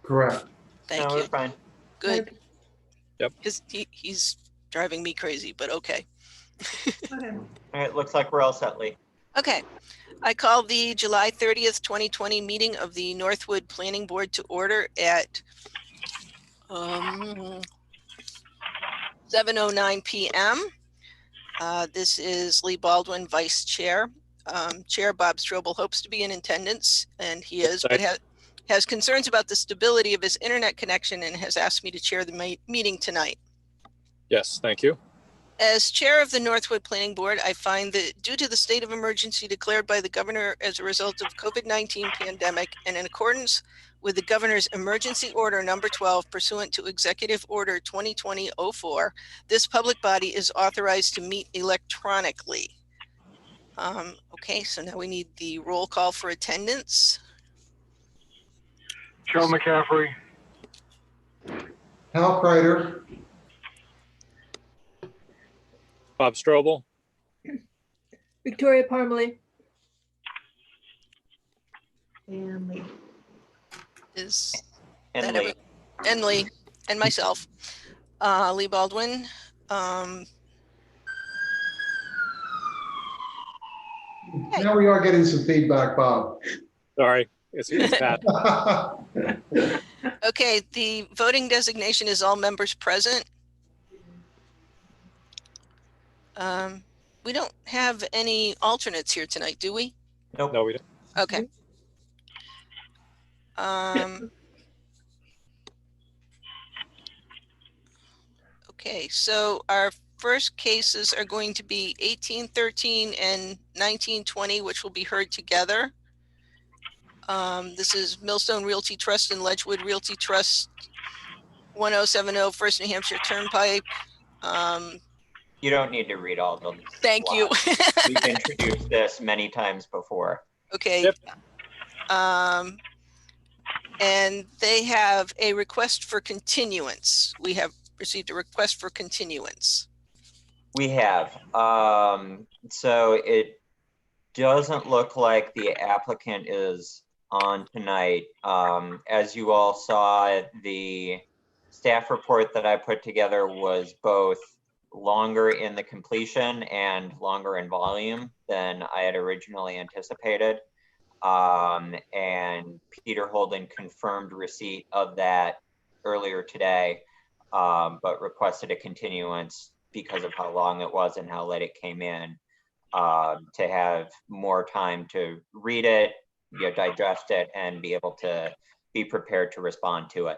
Correct. Thank No, you. we're fine. Good. Yep. He's driving me crazy, but okay. Okay. All right, looks like we're all set, Lee. Okay. I call the July 30th, 2020 meeting of the Northwood Planning Board to order at 7:09 p.m. This is Lee Baldwin, Vice Chair. Chair Bob Strobel hopes to be in attendance, and he is, but has concerns about the stability of his internet connection and has asked me to chair the meeting tonight. Yes, thank you. As chair of the Northwood Planning Board, I find that due to the state of emergency declared by the governor as a result of COVID-19 pandemic and in accordance with the governor's emergency order number 12 pursuant to Executive Order 2020-04, this public body is authorized to meet electronically. Okay, so now we need the roll call for attendance. Joe McCaffrey. Hal Kreider. Bob Strobel. Victoria Parmalee. And Lee. Is And that Lee. and Lee and myself, Lee Baldwin. Now we are getting some feedback, Bob. Sorry, it's Pat. Okay, the voting designation is all members present. We don't have any alternates here tonight, do we? Nope. No, we don't. Okay. Okay, so our first cases are going to be 1813 and 1920, which will be heard together. This is Millstone Realty Trust and Ledgewood Realty Trust, 1070 First New Hampshire Turnpike. You don't need to read all of them. Thank you. We've introduced this many times before. Okay. Yep. And they have a request for continuance. We have received a request for continuance. We have. So it doesn't look like the applicant is on tonight. As you all saw, the staff report that I put together was both longer in the completion and longer in volume than I had originally anticipated. And Peter Holden confirmed receipt of that earlier today, but requested a continuance because of how long it was and how late it came in, to have more time to read it, digest it, and be able to be prepared to respond to it.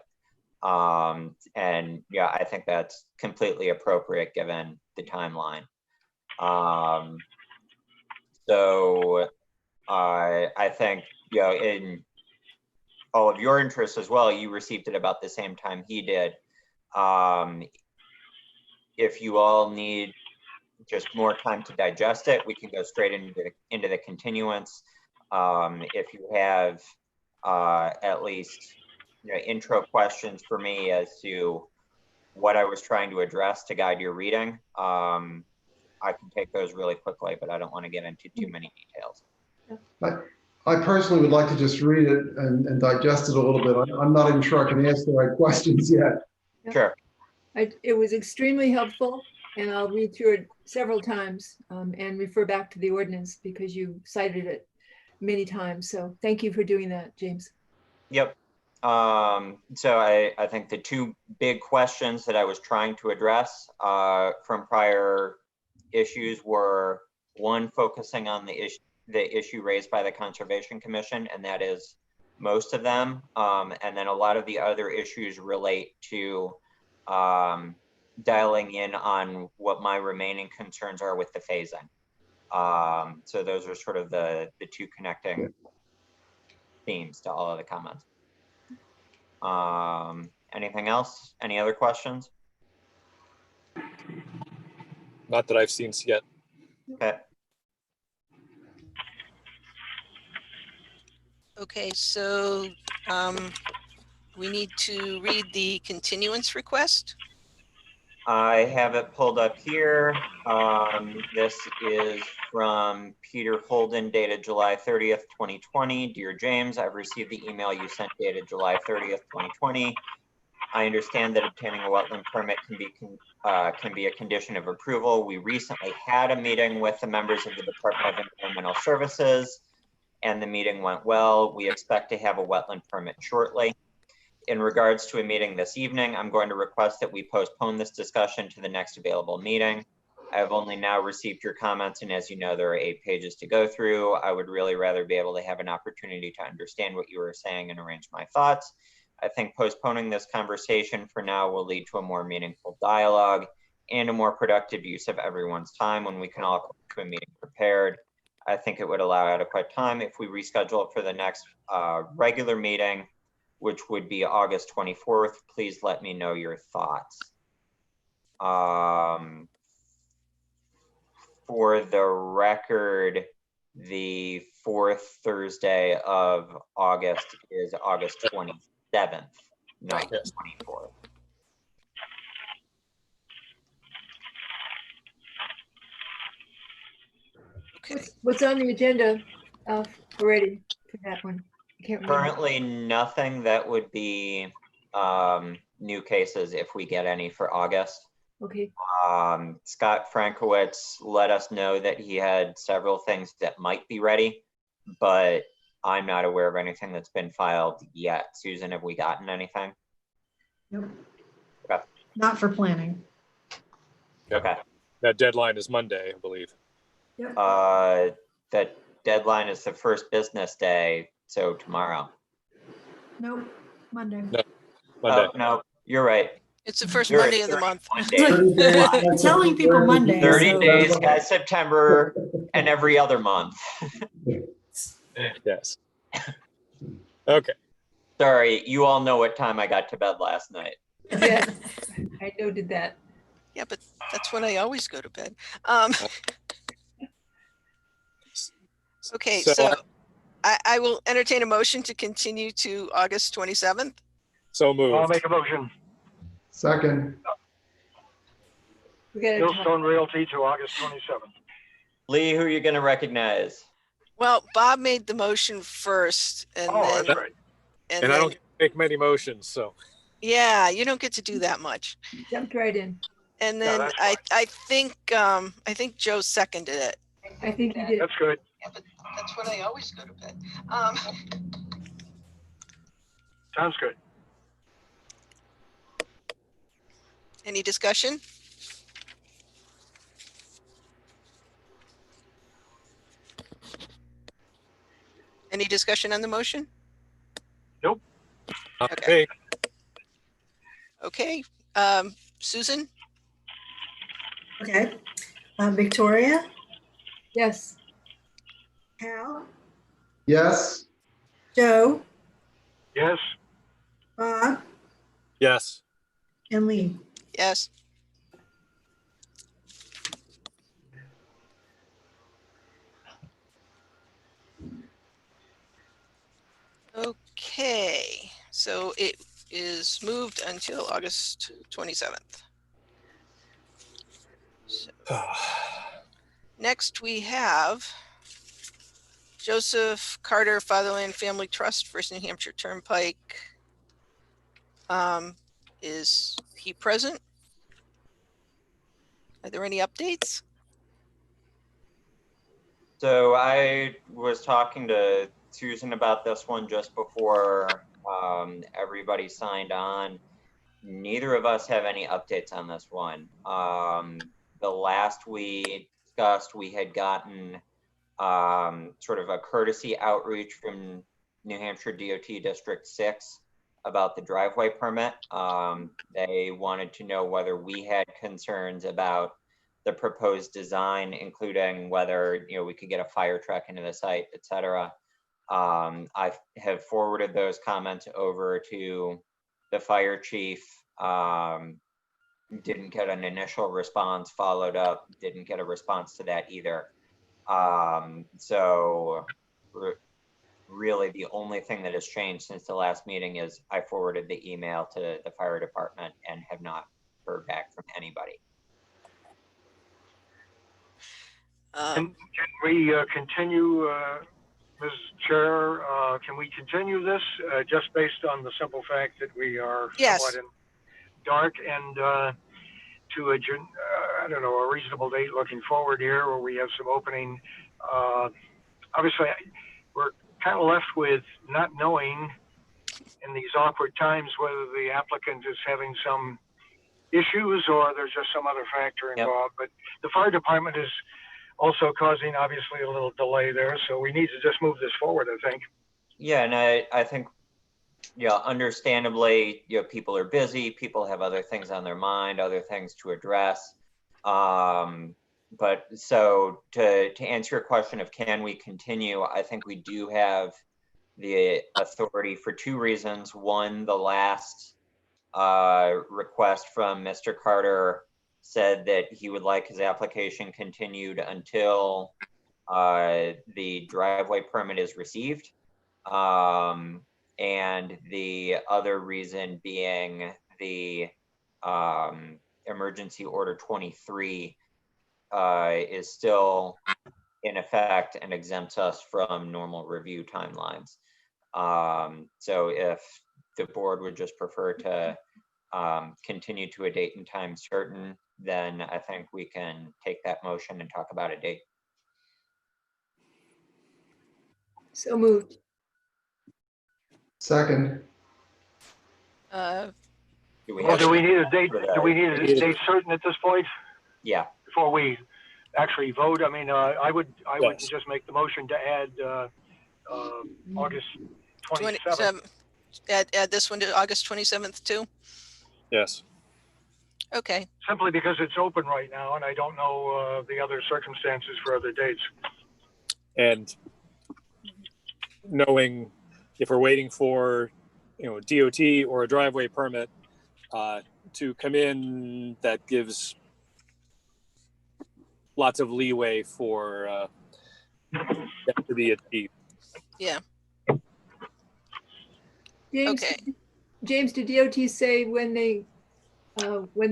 And yeah, I think that's completely appropriate given the timeline. So I think, in all of your interests as well, you received it about the same time he did. If you all need just more time to digest it, we can go straight into the continuance. If you have at least intro questions for me as to what I was trying to address to guide your reading, I can take those really quickly, but I don't want to get into too many details. I personally would like to just read it and digest it a little bit. I'm not even sure I can ask the right questions yet. Sure. It was extremely helpful, and I'll read through it several times and refer back to the ordinance because you cited it many times. So thank you for doing that, James. Yep. So I think the two big questions that I was trying to address from prior issues were, one, focusing on the issue raised by the Conservation Commission, and that is most of them. And then a lot of the other issues relate to dialing in on what my remaining concerns are with the phasing. So those are sort of the two connecting themes to all of the comments. Anything else? Any other questions? Not that I've seen yet. Okay. Okay, so we need to read the continuance request. I have it pulled up here. This is from Peter Holden, dated July 30th, 2020. Dear James, I've received the email you sent dated July 30th, 2020. I understand that obtaining a wetland permit can be a condition of approval. We recently had a meeting with the members of the Department of Environmental Services, and the meeting went well. We expect to have a wetland permit shortly. In regards to a meeting this evening, I'm going to request that we postpone this discussion to the next available meeting. I have only now received your comments, and as you know, there are 8 pages to go through. I would really rather be able to have an opportunity to understand what you were saying and arrange my thoughts. I think postponing this conversation for now will lead to a more meaningful dialogue and a more productive use of everyone's time when we can all come to a meeting prepared. I think it would allow adequate time if we reschedule it for the next regular meeting, which would be August 24th. Please let me know your thoughts. For the record, the 4th Thursday of August is August 27th, not the 24th. Okay. What's on the agenda already for that one? I can't remember. Currently, nothing that would be new cases if we get any for August. Okay, Scott Frankowitz let us know that he had several things that might be ready, but I'm not aware of anything that's been filed yet. Susan, have we gotten anything? Nope. Okay. Not for planning. Okay. That deadline is Monday, I believe. That deadline is the first business day, so tomorrow. Nope, Monday. No. Monday. Oh, no, you're right. It's the first You're Monday of the 30 month. Monday. Like, 30 days, I'm telling people Monday. 30 so- days, guys, September, and every other month. Yes. Okay. Sorry, you all know what time I got to bed last night. yes, I noted that. Yeah, but that's when I always go to bed. Okay, So- so I will entertain a motion to continue to August 27th. So I'll moved. make a motion. Second, We got to Millstone Realty to August 27th. Lee, who are you gonna recognize? Well, Bob made the motion first and Oh, then, that's right. and And I then, don't make many motions, so. yeah, you don't get to do that much. jumped right in. And Yeah, then that's I think Joe seconded it. I think you did. That's good. Yeah, but that's when I always go to bed. Sounds good. Any discussion? Any discussion on the motion? Okay. Okay, Susan, Okay. Victoria, Yes, Hal, yes, Joe, Yes, Bob, Yes. and Lee. yes. Okay, so it is moved until August 27th. So next we have Joseph Carter Fatherland Family Trust, First New Hampshire Turnpike. Is he present? Are there any updates? So I was talking to Susan about this one just before everybody signed on. Neither of us have any updates on this one. The last we discussed, we had gotten sort of a courtesy outreach from New Hampshire DOT District 6 about the driveway permit. They wanted to know whether we had concerns about the proposed design, including whether we could get a fire truck into the site, et cetera. I have forwarded those comments over to the fire chief. Didn't get an initial response, followed up, didn't get a response to that either. So really the only thing that has changed since the last meeting is I forwarded the email to the fire department and have not heard back from anybody. Can we continue, Ms. Chair, can we continue this just based on the simple fact that we are Yes. somewhat in dark and to a, I don't know, a reasonable date looking forward here where we have some opening. Obviously, we're kind of left with not knowing in these awkward times whether the applicant is having some issues or there's just some other factor Yep. involved. But the fire department is also causing obviously a little delay there. So we need to just move this forward, I think. Yeah, and I think, yeah, understandably, people are busy, people have other things on their mind, other things to address. But so to answer your question of can we continue, I think we do have the authority for two reasons. One, the last request from Mr. Carter said that he would like his application continued until the driveway permit is received. And the other reason being the emergency order 23 is still in effect and exempts us from normal review timelines. So if the board would just prefer to continue to a date and time certain, then I think we can take that motion and talk about a date. So moved. Second. Do we Well, have do we a- need a date? for that? Do we need a date certain at this point Yeah, before we actually vote? I mean, I would Yes. just make the motion to add August 27th. Add this one to August 27th too? Yes. Okay, Simply because it's open right now, and I don't know the other circumstances for other dates. And knowing if we're waiting for, DOT or a driveway permit to come in, that gives lots of leeway for that to be achieved. yeah, James, okay. James, did DOT say when the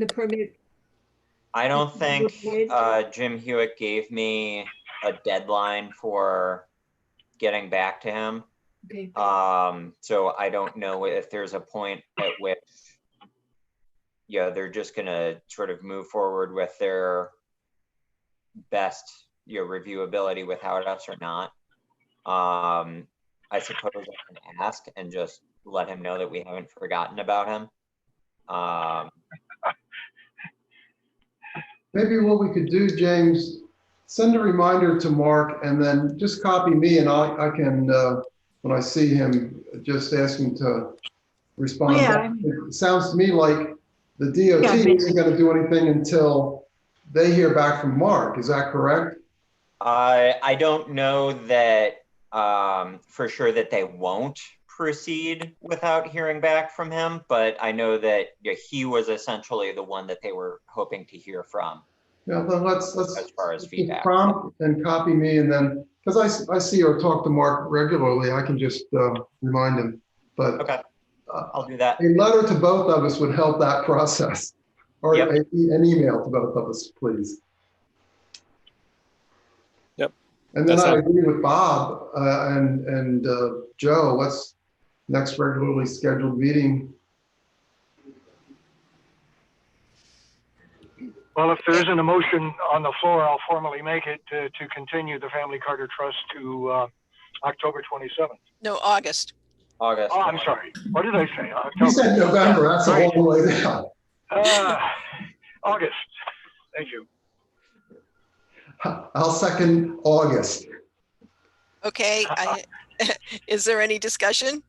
permit? I don't think Okay. Jim Hewitt gave me a deadline for getting back to him. Okay, So I don't know if there's a point at which, they're just gonna sort of move forward with their best, reviewability without us or not. I suppose I can ask and just let him know that we haven't forgotten about him. Maybe what we could do, James, send a reminder to Mark and then just copy me and I can, when I see him, just ask him to respond. Yeah. It sounds to me like the DOT isn't going to do anything until they hear back from Mark. Is that correct? I don't know that for sure that they won't proceed without hearing back from him, but I know that he was essentially the one that they were hoping to hear from. Yeah, then let's As far as just feedback. prompt and copy me and then, because I see or talk to Mark regularly, I can just remind him. But Okay, I'll do that. a letter to both of us would help that process. Or Yep. an email to both of us, please. Yep. And then That I sounds- agree with Bob and Joe, let's next regularly scheduled meeting. Well, if there isn't a motion on the floor, I'll formally make it to continue the Family Carter Trust to October 27th. No, August. August. Oh, I'm sorry. What did I say? You October. said November, that's a Right. long way down. August. Thank you. I'll second August. Okay, is there any discussion?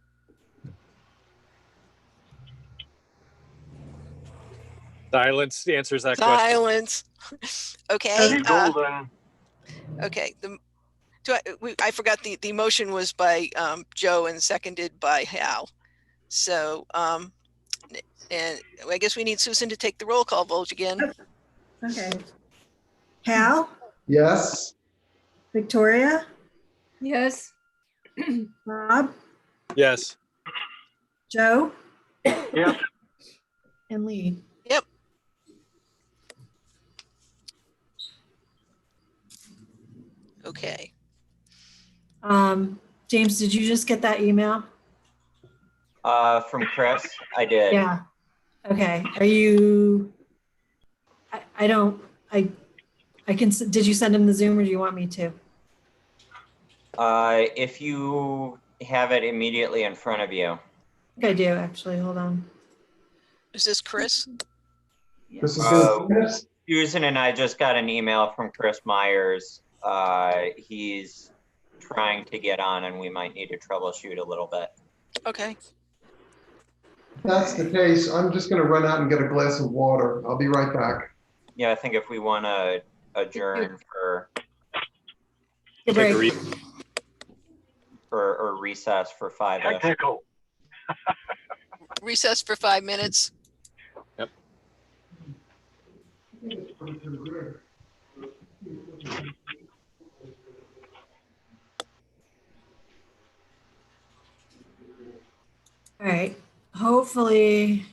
Silence answers that question. Silence. Okay, Eddie Golden. okay. I forgot the motion was by Joe and seconded by Hal. So, and I guess we need Susan to take the roll call vote again. Okay. Hal, Yes? Victoria, yes, Bob, Yes. Joe, Yes. and Lee. Okay. James, did you just get that email? From Chris, I did. Yeah. Okay. Are you, I don't, I can, did you send him the Zoom or do you want me to? If you have it immediately in front of you. I think I do, actually. Hold on. Is this Chris? This is Oh. Chris. Susan and I just got an email from Chris Myers. He's trying to get on and we might need to troubleshoot a little bit. Okay. If that's the case, I'm just going to run out and get a glass of water. I'll be right back. Yeah, I think if we want to adjourn for Good Take a break. read. or recess for 5 minutes. Technical. Recess for 5 minutes. All right. Hopefully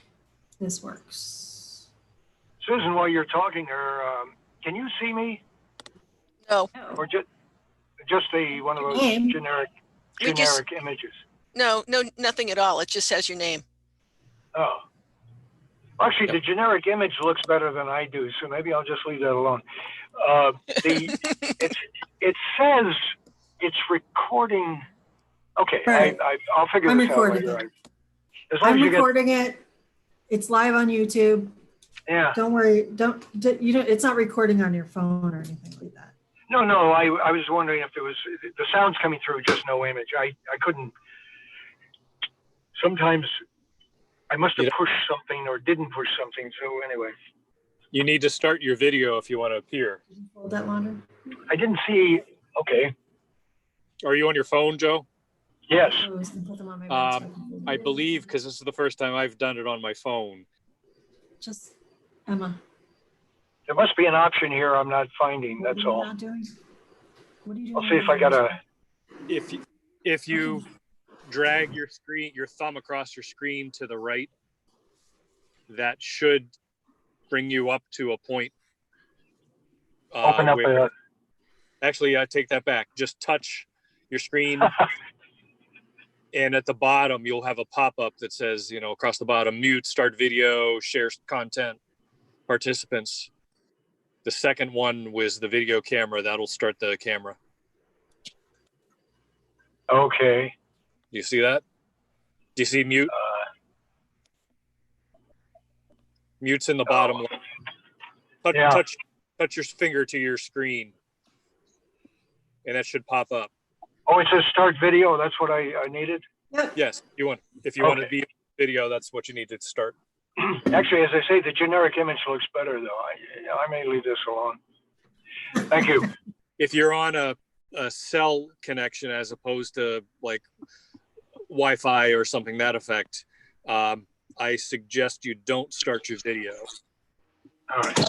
this works. Susan, while you're talking, can you see me No, or just one of those Name. generic We just- images? no, nothing at all. It just has your name. Oh. Actually, the generic image looks better than I do, so maybe I'll just leave that alone. It says it's recording. Okay, Right. I'll figure I'm this out recording later. As long I'm as you get, recording it. It's live on YouTube. yeah. Don't worry. It's not recording on your phone or anything like that. No, I was wondering if it was, the sound's coming through, just no image. I couldn't, sometimes I must have Yeah. pushed something or didn't push something, so anyway. You need to start your video if you want to appear. Did you fold that longer? I didn't see, okay, Are you on your phone, Joe? yes. Oh, I was gonna put them on my bed so can fold I it. believe, because this is the first time I've done it on my phone. Just Emma. There must be an option here I'm not finding, what that's are you all. not doing? What are you doing? I'll see if I got a, If you drag your thumb across your screen to the right, that should bring you up to a point. open up where- a, Actually, I take that back. Just touch your screen, and at the bottom, you'll have a pop-up that says, across the bottom, mute, start video, share content, participants. The second one was the video camera. That'll start the camera. okay. Do you see that? Do you see mute? Mute's in the bottom left. Yeah. Touch your finger to your screen, and that should pop up. Oh, it says start video, that's what I needed? Yes, if you want to Okay. be video, that's what you need to start. Actually, as I say, the generic image looks better though. I may leave this alone. Thank you. If you're on a cell connection as opposed to like Wi-Fi or something that effect, I suggest you don't start your video All right.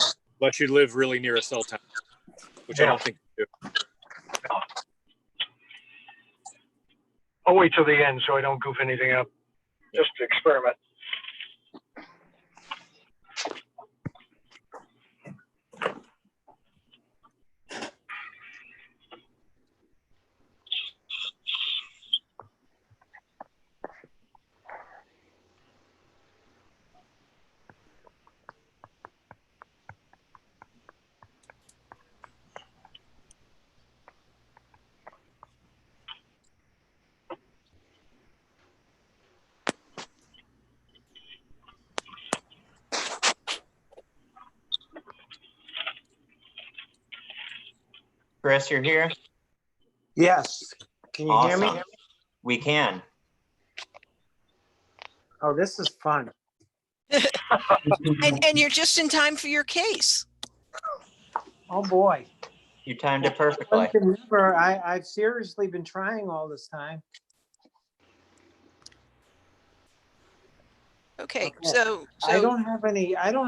unless you live really near a cell tower, which I Yeah. don't think you do. I'll wait till the end so I don't goof anything up. Just to experiment. Chris, you're here? Yes. Can you hear me? Awesome. We can. Oh, this is fun. And you're just in time for your case. Oh, boy. You timed it perfectly. I can never, I've seriously been trying all this time. Okay, Okay. so I don't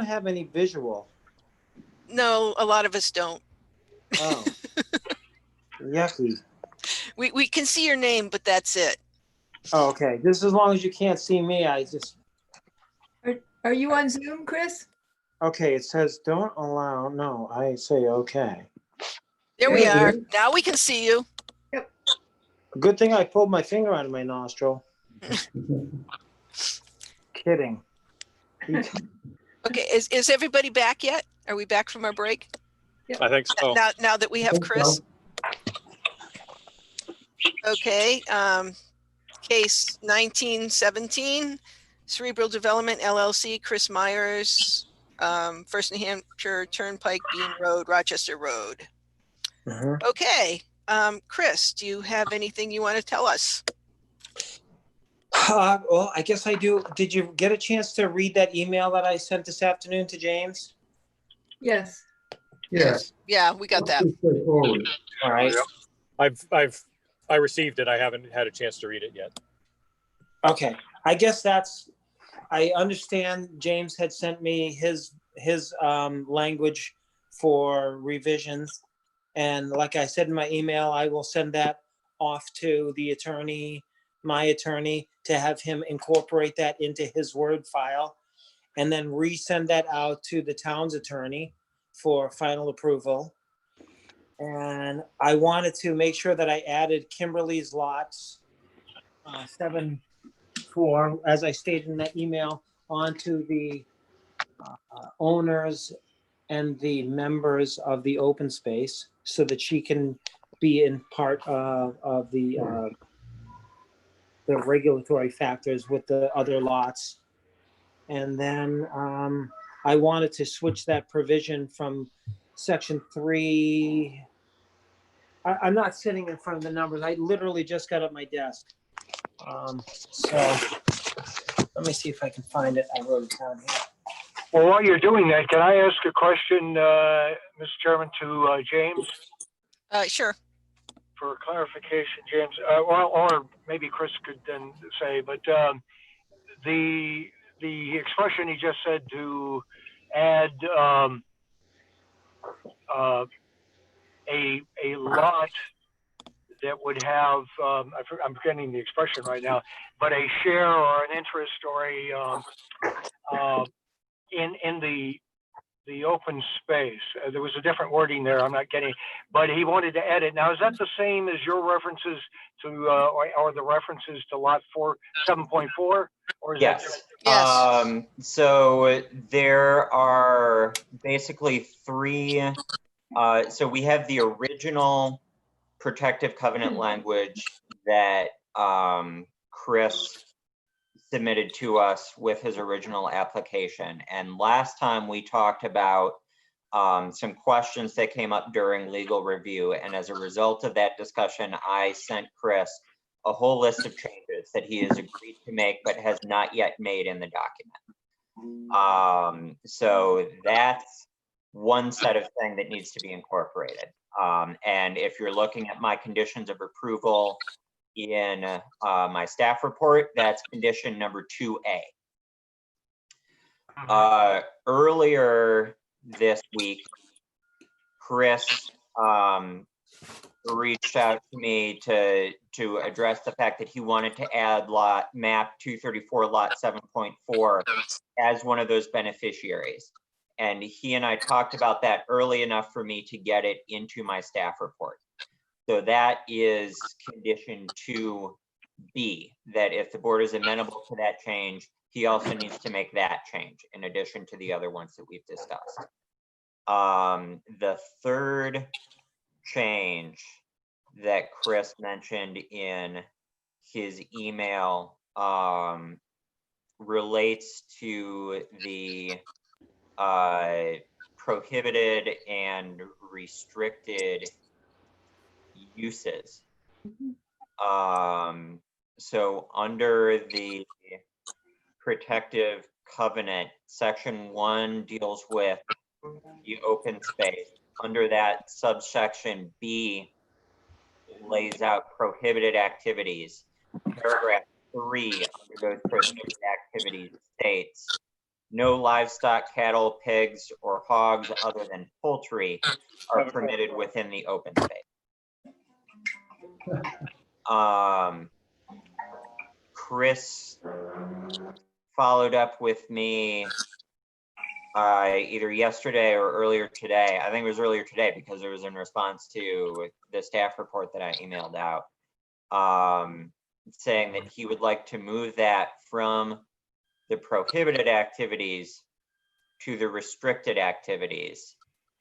have any visual. no, a lot of us don't. Oh. Yucky. We can see your name, but that's it. Oh, okay. Just as long as you can't see me, Are you on Zoom, Chris? okay, it says don't allow. No, I say okay. There we Yeah, are. Now we can see you. Good thing I pulled my finger out of my nostril. Kidding. Okay, is everybody back yet? Are we back from our break? I think so. Now that we have think Chris? so. Okay, case 1917, Cerebral Development LLC, Chris Myers, First New Hampshire Turnpike, Bean Road, Rochester Road. Mhm. Okay, Chris, do you have anything you want to tell us? Well, I guess I do. Did you get a chance to read that email that I sent this afternoon to James? Yes. Yes. Yeah, we got that. Pretty straightforward. All right. I received it. I haven't had a chance to read it yet. Okay. I guess I understand James had sent me his language for revisions. And like I said in my email, I will send that off to the attorney, my attorney, to have him incorporate that into his Word file and then resend that out to the town's attorney for final approval. And I wanted to make sure that I added Kimberly's lots 7-4, as I stated in that email, onto the owners and the members of the open space so that she can be in part of the regulatory factors with the other lots. And then I wanted to switch that provision from section 3. I'm not sitting in front of the numbers. I literally just got up my desk. So let me see if I can find it. I wrote it down here. Well, while you're doing that, can I ask a question, Mr. Chairman, to James Sure. for clarification, James? Or maybe Chris could then say, but the expression he just said to add a lot that would have I'm forgetting the expression right now, but a share or an interest or a in the open space. There was a different wording there. I'm not getting, but he wanted to add it. Now, is that the same as your references to or the references to lot 7.4, or is that Yes. Yes. So there are basically 3. So we have the original protective covenant language that Chris submitted to us with his original application. And last time we talked about some questions that came up during legal review. And as a result of that discussion, I sent Chris a whole list of changes that he has agreed to make, but has not yet made in the document. So that's one set of thing that needs to be incorporated. And if you're looking at my conditions of approval in my staff report, that's condition number 2A. Earlier this week, Chris reached out to me to address the fact that he wanted to add map 234 lot 7.4 as one of those beneficiaries. And he and I talked about that early enough for me to get it into my staff report. So that is condition 2B, that if the board is amenable to that change, he also needs to make that change in addition to the other ones that we've discussed. The third change that Chris mentioned in his email relates to the prohibited and restricted uses. So under the protective covenant, section 1 deals with the open space. Under that, subsection B lays out prohibited activities. Paragraph 3 under those prohibited activities states, no livestock, cattle, pigs, or hogs other than poultry are permitted within the open space. Chris followed up with me either yesterday or earlier today. I think it was earlier today because it was in response to the staff report that I emailed out, saying that he would like to move that from the prohibited activities to the restricted activities,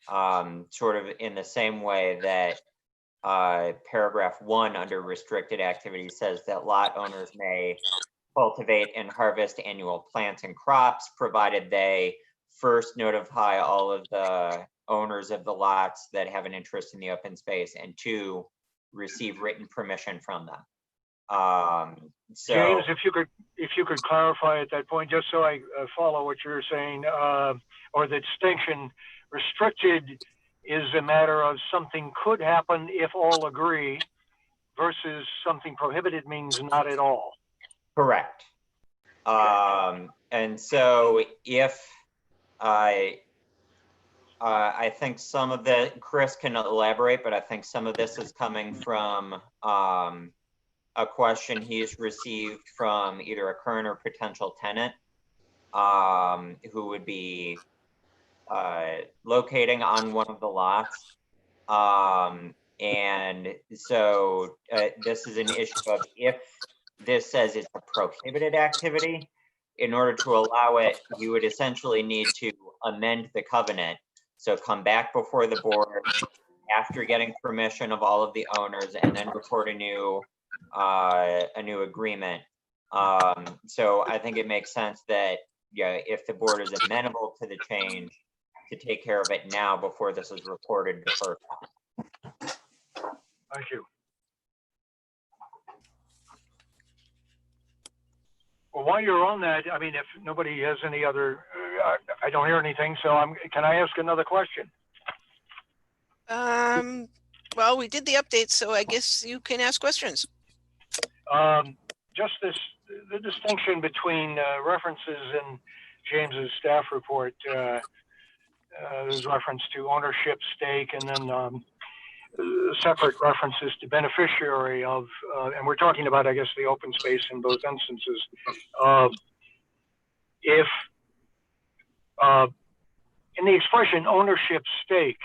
sort of in the same way that paragraph 1 under restricted activities says that lot owners may cultivate and harvest annual plants and crops, provided they first notify all of the owners of the lots that have an interest in the open space, and 2, receive written permission from them. So James, if you could clarify at that point, just so I follow what you're saying, or the distinction, restricted is a matter of something could happen if all agree, versus something prohibited means not at all. correct. And so if I think some of the, Chris can elaborate, but I think some of this is coming from a question he's received from either a current or potential tenant who would be locating on one of the lots. And so this is an issue of, if this says it's a prohibited activity, in order to allow it, you would essentially need to amend the covenant. So come back before the board after getting permission of all of the owners, and then record a new agreement. So I think it makes sense that, yeah, if the board is amenable to the change, to take care of it now before this is reported the first time. Thank you. Well, while you're on that, I mean, if nobody has any other, I don't hear anything, so can I ask another question? Well, we did the update, so I guess you can ask questions. Just the distinction between references in James's staff report, there's reference to ownership stake, and then separate references to beneficiary of, and we're talking about, I guess, the open space in both instances. If in the expression ownership stake,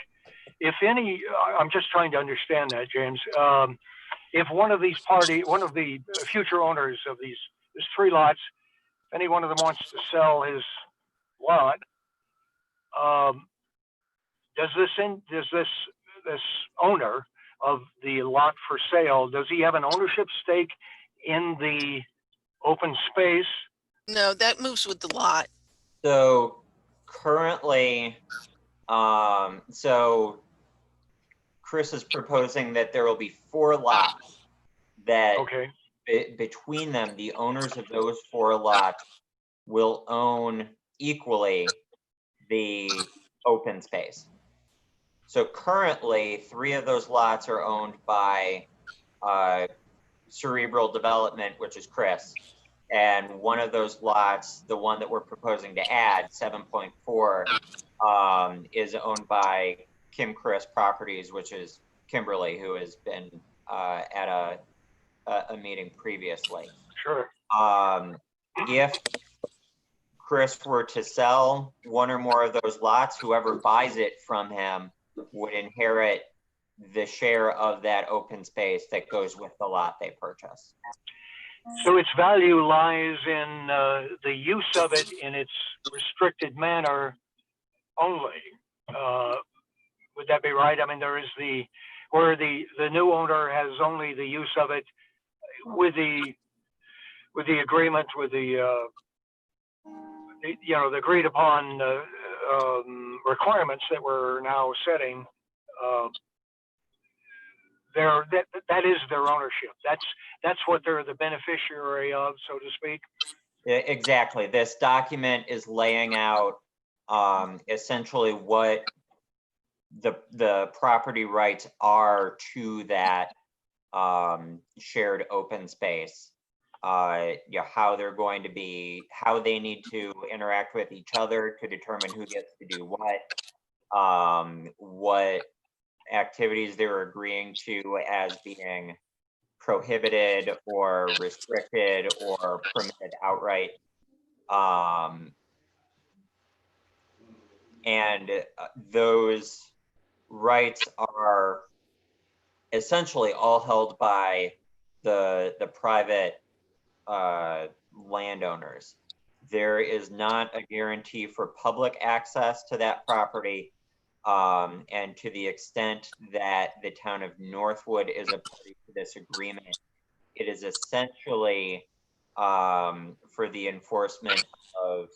if any, I'm just trying to understand that, James. If one of the future owners of these, there's 3 lots, if any one of them wants to sell his lot, does this owner of the lot for sale, does he have an ownership stake in the open space? No, that moves with the lot. So currently, so Chris is proposing that there will be 4 lots that, Okay. Between them, the owners of those 4 lots will own equally the open space. So currently, 3 of those lots are owned by Cerebral Development, which is Chris. And one of those lots, the one that we're proposing to add, 7.4, is owned by Kim Chris Properties, which is Kimberly, who has been at a meeting previously. Sure. If Chris were to sell one or more of those lots, whoever buys it from him would inherit the share of that open space that goes with the lot they purchase. So its value lies in the use of it in its restricted manner only. Would that be right? I mean, there is where the new owner has only the use of it with the agreement, with the agreed upon requirements that we're now setting. That is their ownership. That's what they're the beneficiary of, so to speak. Exactly. This document is laying out essentially what the property rights are to that shared open space. How they're going to be, how they need to interact with each other to determine who gets to do what activities they're agreeing to as being prohibited or restricted or permitted outright. And those rights are essentially all held by the private landowners. There is not a guarantee for public access to that property. And to the extent that the town of Northwood is a party to this agreement, it is essentially for the enforcement of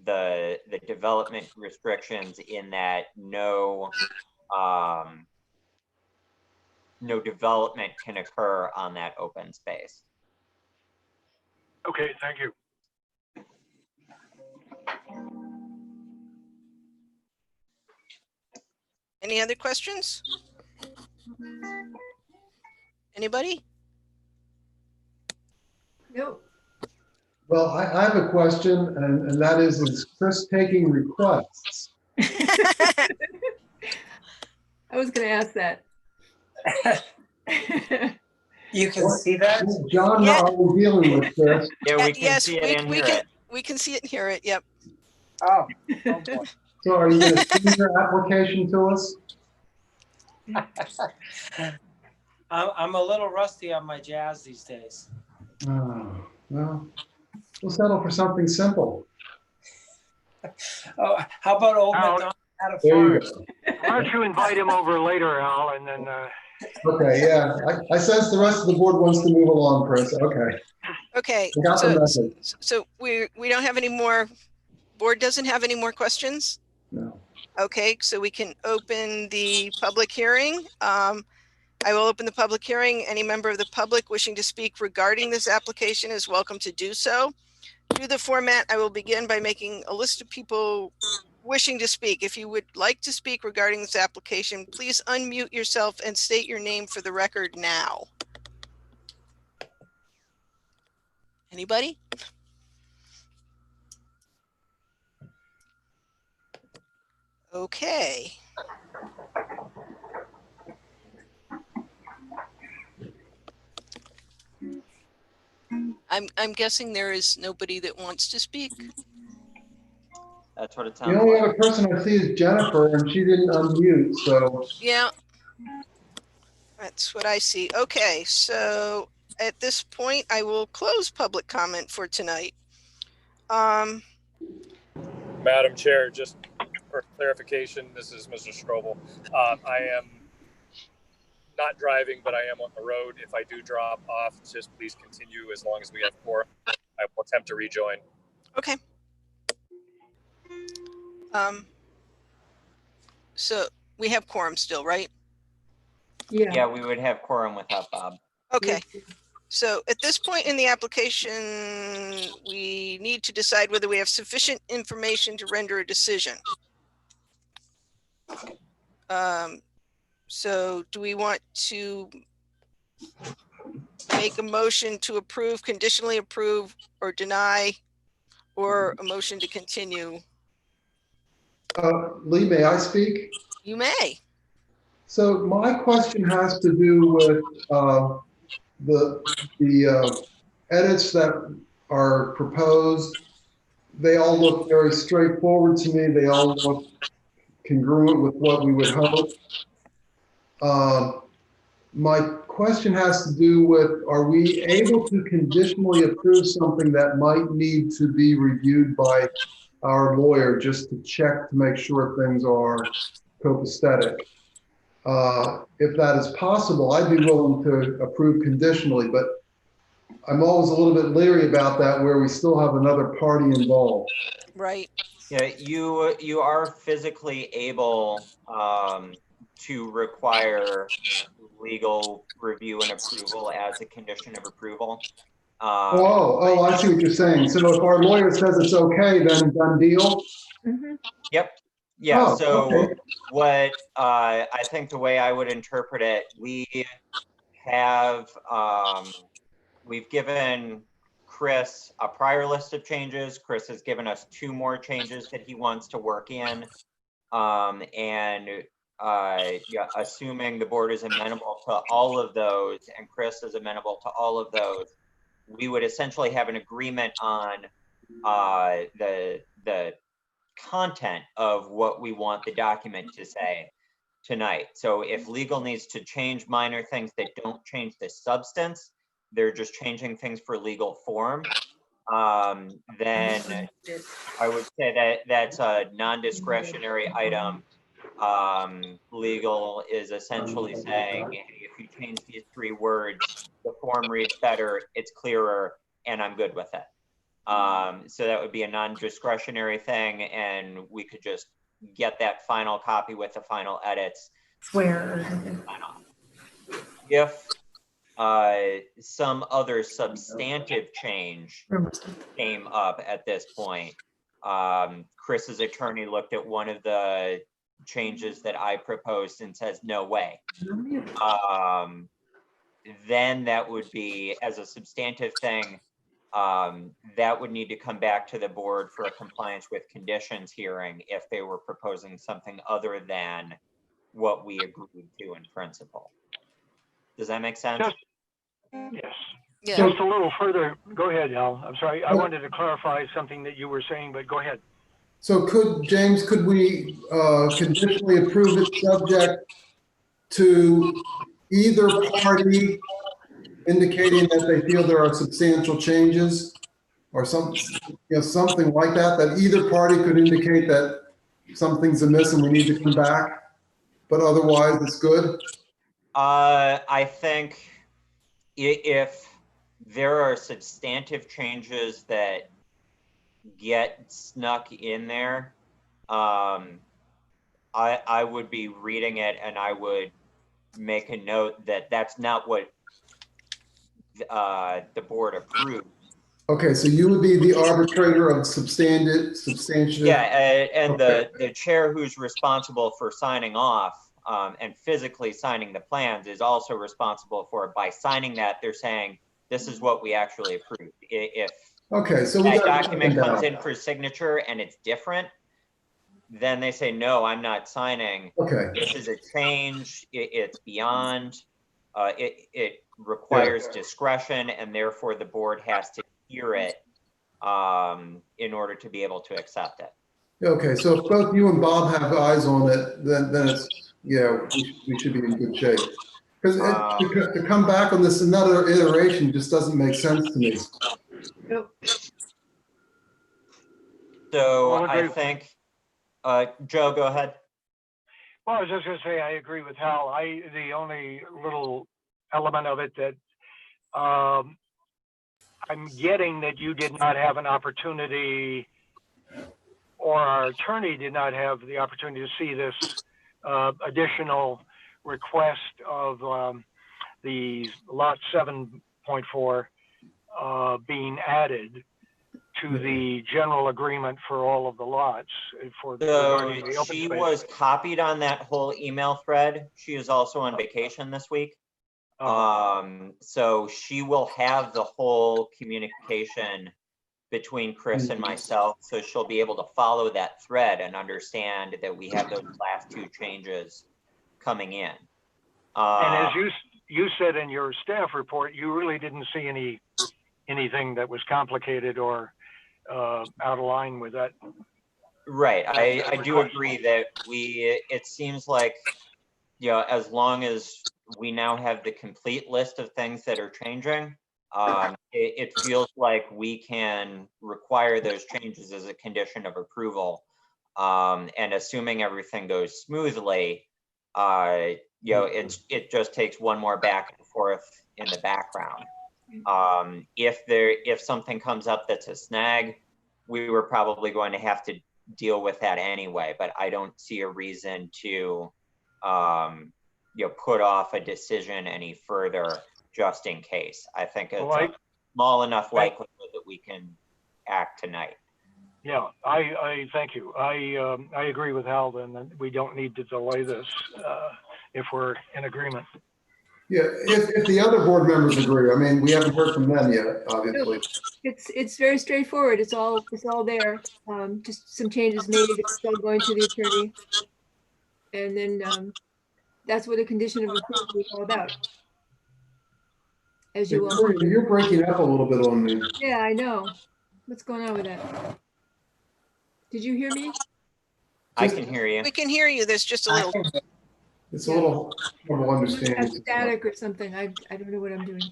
the development restrictions, in that no development can occur on that open space. Okay, thank you. Any other questions? Anybody? No, Well, I have a question, and that is Chris taking requests? I was going to ask that. You can see that? John, Yeah. how are we dealing with Chris? Yeah, we can Yes, see it and hear it. we can see it and hear it. Yep. Oh, oh boy. So are you going to send your application to us? I'm a little rusty on my jazz these days. Oh, well, we'll settle for something simple. Oh, how about old Al, MacDonald had a There you farm? go. Why don't you invite him over later, Al, and then, Okay, yeah. I sense the rest of the board wants to move along, Chris. Okay. Okay. I got the message. So we don't have any more, board doesn't have any more questions? No. Okay, so we can open the public hearing. I will open the public hearing. Any member of the public wishing to speak regarding this application is welcome to do so. Through the format, I will begin by making a list of people wishing to speak. If you would like to speak regarding this application, please unmute yourself and state your name for the record now. Anybody? Okay. I'm guessing there is nobody that wants to speak. That's what it The sounds only like. other person I see is Jennifer, and she didn't unmute, so. Yeah. That's what I see. Okay, so at this point, I will close public comment for tonight. Madam Chair, just for clarification, this is Mr. Strobel. I am not driving, but I am on the road. If I do drop off, just please continue as long as we have quorum. I will attempt to rejoin. Okay. So we have quorum still, right? Yeah. Yeah, we would have quorum without Bob. Okay. So at this point in the application, we need to decide whether we have sufficient information to render a decision. So do we want to make a motion to approve, conditionally approve, or deny, or a motion to continue? Lee, may I speak? You may. So my question has to do with the edits that are proposed. They all look very straightforward to me. They all look congruent with what we would hope. My question has to do with, are we able to conditionally approve something that might need to be reviewed by our lawyer just to check to make sure things are copacetic? If that is possible, I'd be willing to approve conditionally, but I'm always a little bit leery about that where we still have another party involved. Right. Yeah, you are physically able to require legal review and approval as a condition of approval. Oh, I see what you're saying. So if our lawyer says it's okay, then done deal? Mhm. Yep. Yeah. Oh, So okay. what I think the way I would interpret it, we have we've given Chris a prior list of changes. Chris has given us 2 more changes that he wants to work in. Yeah, assuming the board is amenable to all of those and Chris is amenable to all of those, we would essentially have an agreement on the content of what we want the document to say tonight. So if legal needs to change minor things that don't change the substance, they're just changing things for legal form, then I would say that that's a non-discretionary item. Legal is essentially saying, hey, if you change these 3 words, the form reads better, it's clearer, and I'm good with it. So that would be a non-discretionary thing, and we could just get that final copy with the final edits. Where? If some other substantive change came up at this point, Chris's attorney looked at one of the changes that I proposed and says, no way. Then that would be, as a substantive thing, that would need to come back to the board for a compliance with conditions hearing if they were proposing something other than what we agreed to in principle. Does that make sense? Yes. Yeah. Just a little further. Go ahead, Al. I'm sorry. I wanted to clarify something that you were saying, but go ahead. So James, could we conditionally approve it subject to either party indicating that they feel there are substantial changes or something like that, that either party could indicate that something's amiss and we need to come back, but otherwise it's good? I think if there are substantive changes that get snuck in there, I would be reading it and I would make a note that that's not what the board approved. Okay, so you would be the arbitrator of substantive. Yeah, and Okay. the chair who's responsible for signing off and physically signing the plans is also responsible for it. By signing that, they're saying, this is what we actually approved. If Okay, so we that got document comes down. in for signature and it's different, then they say, no, I'm not signing. Okay, This is a change. It's beyond. It requires discretion, and therefore the board has to hear it in order to be able to accept it. okay, so if both you and Bob have eyes on it, then it's, yeah, we should be in good shape. Because to come back on this another iteration just doesn't make sense to me. Nope. So Well, I agree. think, Joe, go ahead. Well, I was just going to say, I agree with Hal. The only little element of it that I'm getting that you did not have an opportunity, or our attorney did not have the opportunity to see this additional request of the lot 7.4 being added to the general agreement for all of the lots for So regarding the open she space. was copied on that whole email thread. She is also on vacation this week. So she will have the whole communication between Chris and myself. So she'll be able to follow that thread and understand that we have those last 2 changes coming in. And as you said in your staff report, you really didn't see anything that was complicated or out of line with that. Right. I do agree that it seems like, you know, as long as we now have the complete list of things that are changing, it feels like we can require those changes as a condition of approval. And assuming everything goes smoothly, you know, it just takes one more back and forth in the background. If something comes up that's a snag, we were probably going to have to deal with that anyway, but I don't see a reason to, you know, put off a decision any further just in case. I think it's a small enough likelihood that we can act tonight. Yeah, I thank you. I agree with Hal then that we don't need to delay this if we're in agreement. Yeah, if the other board members agree, I mean, we haven't heard from them yet, obviously. It's very straightforward. It's all there. Just some changes made. It's still going to the attorney. And then that's what a condition of approval is all about. As you will. You're breaking up a little bit on me. Yeah, I know. What's going on with that? Did you hear me? I can hear you. We can hear you. There's just a little, It's a little trouble I must have understanding. static or something. I don't know what I'm doing.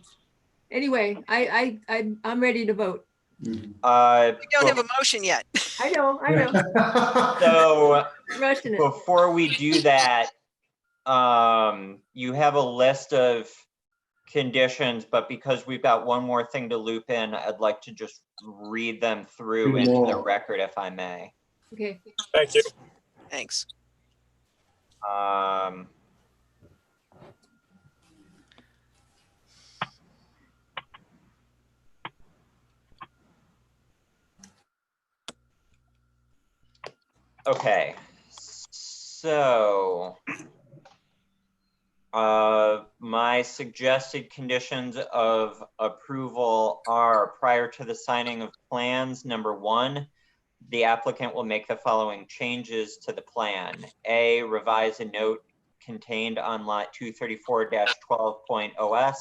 Anyway, I'm ready to vote. Mhm. we don't have a motion yet. I know. So Rushing it. before we do that, you have a list of conditions, but because we've got one more thing to loop in, I'd like to just read them through Read them into the all. record, if I may. Okay. Thank you. Thanks. Okay, so my suggested conditions of approval are: prior to the signing of plans, number 1, the applicant will make the following changes to the plan. A, revise a note contained on lot 234-12.0s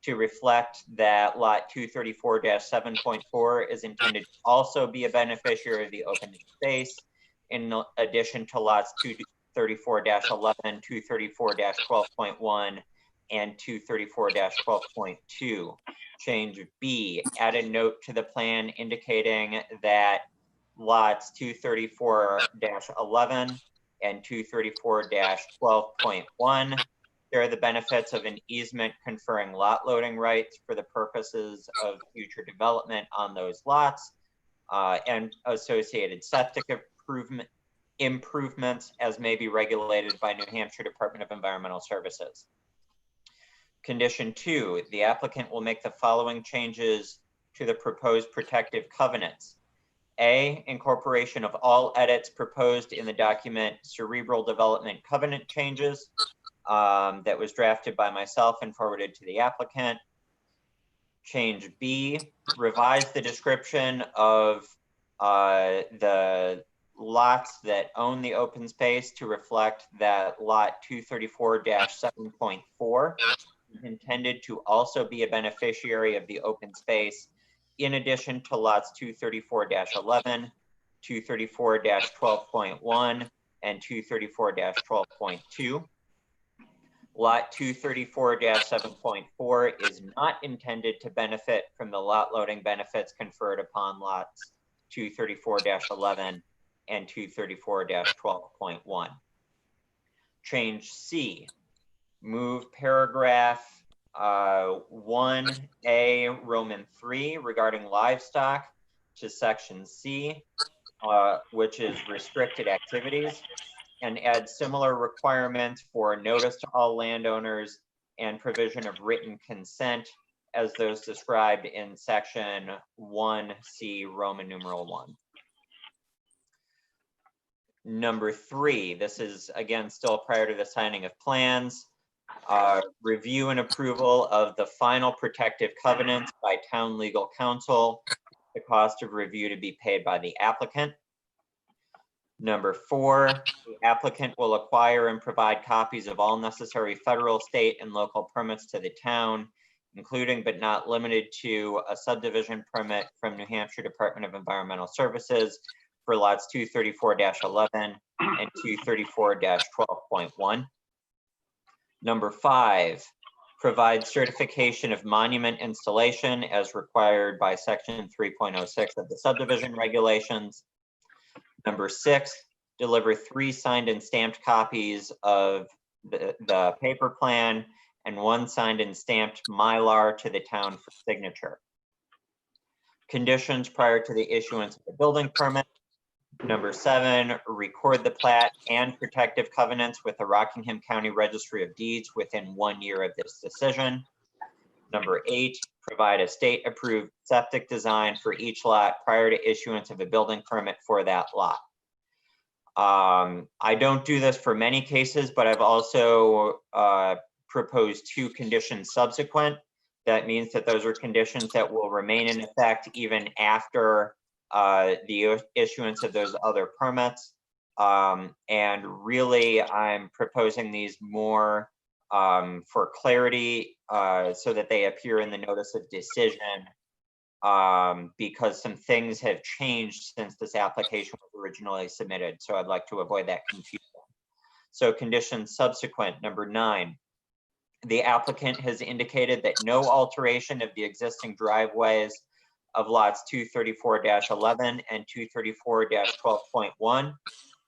to reflect that lot 234-7.4 is intended to also be a beneficiary of the open space, in addition to lots 234-11, 234-12.1, and 234-12.2. Change B, add a note to the plan indicating that lots 234-11 and 234-12.1 share the benefits of an easement conferring lot loading rights for the purposes of future development on those lots, and associated septic improvements as may be regulated by New Hampshire Department of Environmental Services. Condition 2, the applicant will make the following changes to the proposed protective covenants. A, incorporation of all edits proposed in the document Cerebral Development Covenant Changes that was drafted by myself and forwarded to the applicant. Change B, revise the description of the lots that own the open space to reflect that lot 234-7.4 is intended to also be a beneficiary of the open space, in addition to lots 234-11, 234-12.1, and 234-12.2. Lot 234-7.4 is not intended to benefit from the lot loading benefits conferred upon lots 234-11 and 234-12.1. Change C, move paragraph 1A Roman 3 regarding livestock to section C, which is restricted activities, and add similar requirements for notice to all landowners and provision of written consent as those described in section 1C Roman numeral 1. Number 3, this is again still prior to the signing of plans. Review and approval of the final protective covenants by town legal counsel, the cost of review to be paid by the applicant. Number 4, the applicant will acquire and provide copies of all necessary federal, state, and local permits to the town, including but not limited to a subdivision permit from New Hampshire Department of Environmental Services for lots 234-11 and 234-12.1. Number 5, provide certification of monument installation as required by section 3.06 of the subdivision regulations. Number 6, deliver 3 signed and stamped copies of the paper plan and 1 signed and stamped Mylar to the town for signature. Conditions prior to the issuance of the building permit. Number 7, record the plat and protective covenants with the Rockingham County Registry of Deeds within 1 year of this decision. Number 8, provide a state-approved septic design for each lot prior to issuance of a building permit for that lot. I don't do this for many cases, but I've also proposed 2 conditions subsequent. That means that those are conditions that will remain in effect even after the issuance of those other permits. And really, I'm proposing these more for clarity so that they appear in the notice of decision because some things have changed since this application was originally submitted. So I'd like to avoid that confusion. So condition subsequent, number 9. The applicant has indicated that no alteration of the existing driveways of lots 234-11 and 234-12.1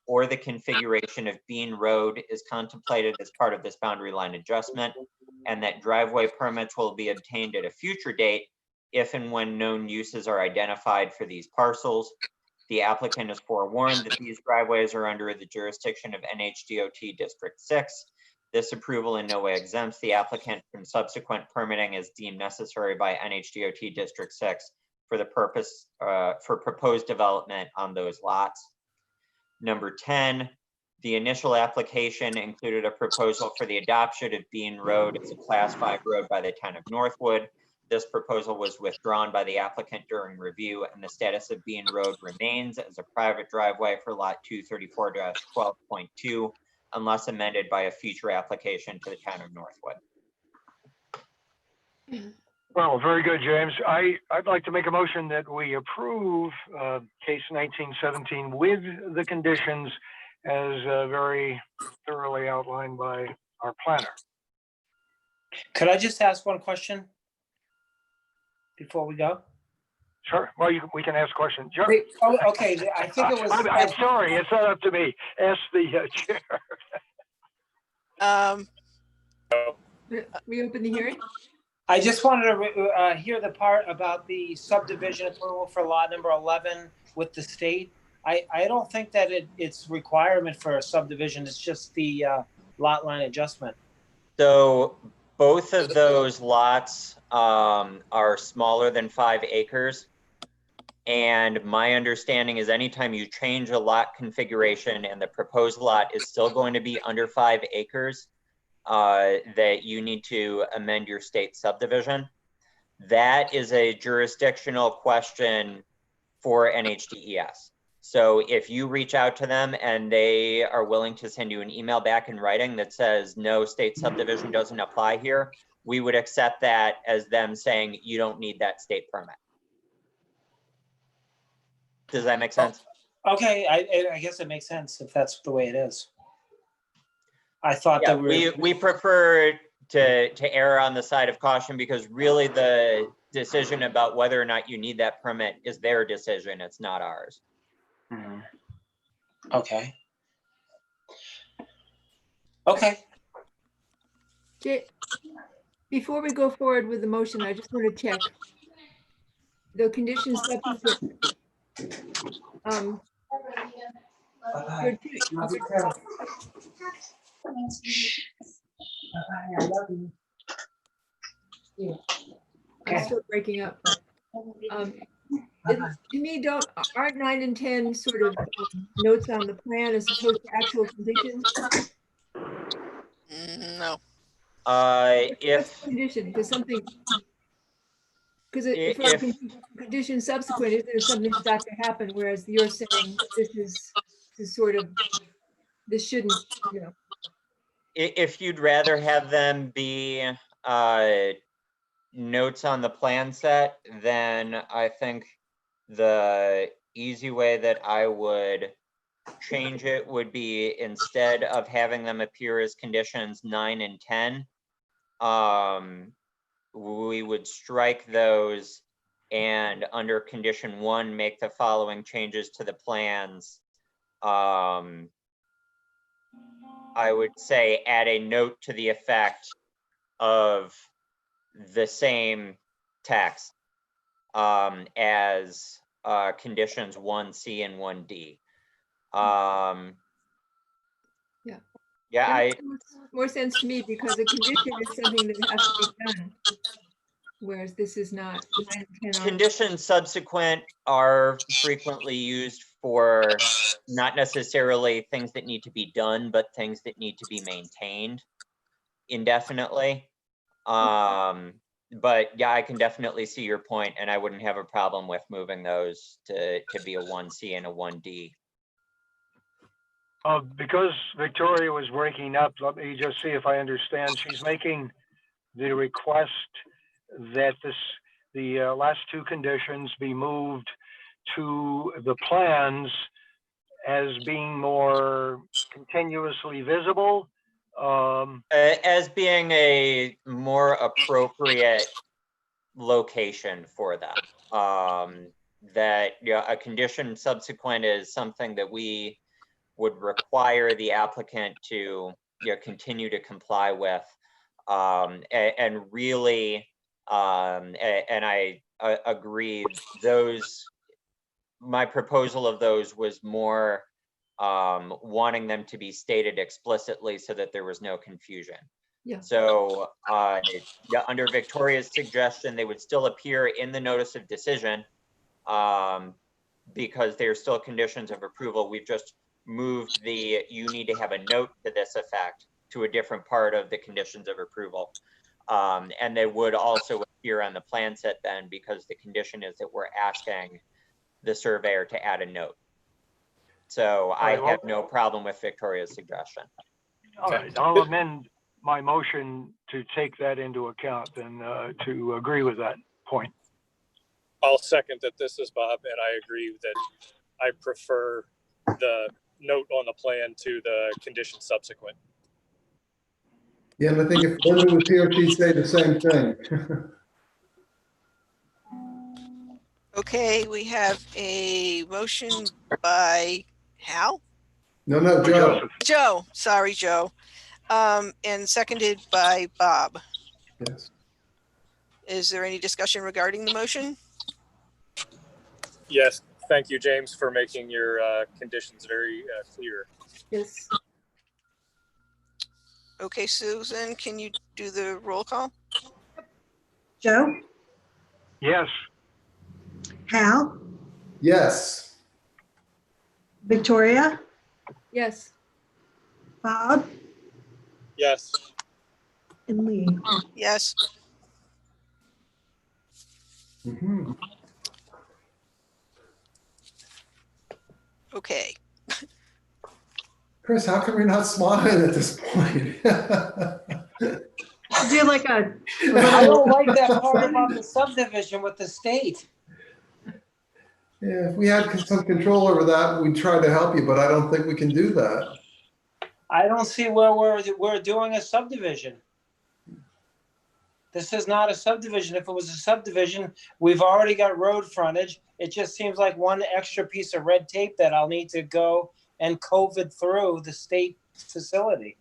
or the configuration of Bean Road is contemplated as part of this boundary line adjustment, and that driveway permits will be obtained at a future date if and when known uses are identified for these parcels. The applicant is forewarned that these driveways are under the jurisdiction of NHDOT District 6. This approval in no way exempts the applicant from subsequent permitting as deemed necessary by NHDOT District 6 for the purpose for proposed development on those lots. Number 10, the initial application included a proposal for the adoption of Bean Road as a Class 5 road by the town of Northwood. This proposal was withdrawn by the applicant during review, and the status of Bean Road remains as a private driveway for lot 234-12.2 unless amended by a future application to the town of Northwood. Well, very good, James. I'd like to make a motion that we approve case 1917 with the conditions as very thoroughly outlined by our planner. Could I just ask one question before we go? Sure. Well, we can ask questions. Sure. Wait, oh, okay, I think it was. I'm sorry, it's not up to me. Ask the chair. We open the hearing? I just wanted to hear the part about the subdivision approval for lot number 11 with the state. I don't think that it's requirement for a subdivision. It's just the lot line adjustment. So both of those lots are smaller than 5 acres. And my understanding is anytime you change a lot configuration and the proposed lot is still going to be under 5 acres, that you need to amend your state subdivision. That is a jurisdictional question for NHDES. So if you reach out to them and they are willing to send you an email back in writing that says no, state subdivision doesn't apply here, we would accept that as them saying you don't need that state permit. Does that make sense? Okay, I guess it makes sense if that's the way it is. I thought Yeah, that we prefer to err on the side of caution because really the decision about whether or not you need that permit is their decision. It's not ours. Mhm. Okay. Okay. Before we go forward with the motion, I just want to check the conditions subsequent. There are two- I'm still breaking up. To me, aren't 9 and 10 sort of notes on the plan as opposed to actual conditions? No. What's If the condition? Because something, because If- for condition subsequent, is there something that's got to happen? Whereas you're saying this is sort of, this shouldn't, you know. if you'd rather have them be notes on the plan set, then I think the easy way that I would change it would be instead of having them appear as conditions 9 and 10, we would strike those and under condition 1, make the following changes to the plans. I would say add a note to the effect of the same text as conditions 1C and 1D. Yeah, That makes more sense to me because a condition is something that has to be done. Whereas this is not. 9 and 10 aren't. Conditions subsequent are frequently used for not necessarily things that need to be done, but things that need to be maintained indefinitely. But yeah, I can definitely see your point, and I wouldn't have a problem with moving those to be a 1C and a 1D. Because Victoria was breaking up, let me just see if I understand. She's making the request that the last two conditions be moved to the plans as being more continuously visible. As being a more appropriate location for them. That a condition subsequent is something that we would require the applicant to continue to comply with. And really, and I agree, my proposal of those was more wanting them to be stated explicitly so that there was no confusion. Yeah. So under Victoria's suggestion, they would still appear in the notice of decision because they're still conditions of approval. We've just moved you need to have a note to this effect to a different part of the conditions of approval. And they would also appear on the plan set then, because the condition is that we're asking the surveyor to add a note. So I have no problem with Victoria's suggestion. All right, I'll amend my motion to take that into account and to agree with that point. I'll second that. This is Bob, and I agree that I prefer the note on the plan to the condition subsequent. Yeah, and I think if Linda was here, she'd say the same thing. Okay, we have a motion by Hal? No, Joe. Joseph. Joe, sorry, Joe. And seconded by Bob. Yes. Is there any discussion regarding the motion? Yes, thank you, James, for making your conditions very clear. Yes. Okay, Susan, can you do the roll call? Joe, Yes. Hal, Yes. Victoria, Yes. Bob, Yes. and Lee. Yes. Mhm. Okay. Chris, how come you're not smiling at this point? Do like a I don't like that part about the subdivision with the state. Yeah, if we had some control over that, we'd try to help you, but I don't think we can do that. I don't see where we're doing a subdivision. This is not a subdivision. If it was a subdivision, we've already got road frontage. It just seems like one extra piece of red tape that I'll need to go and COVID through the state facility.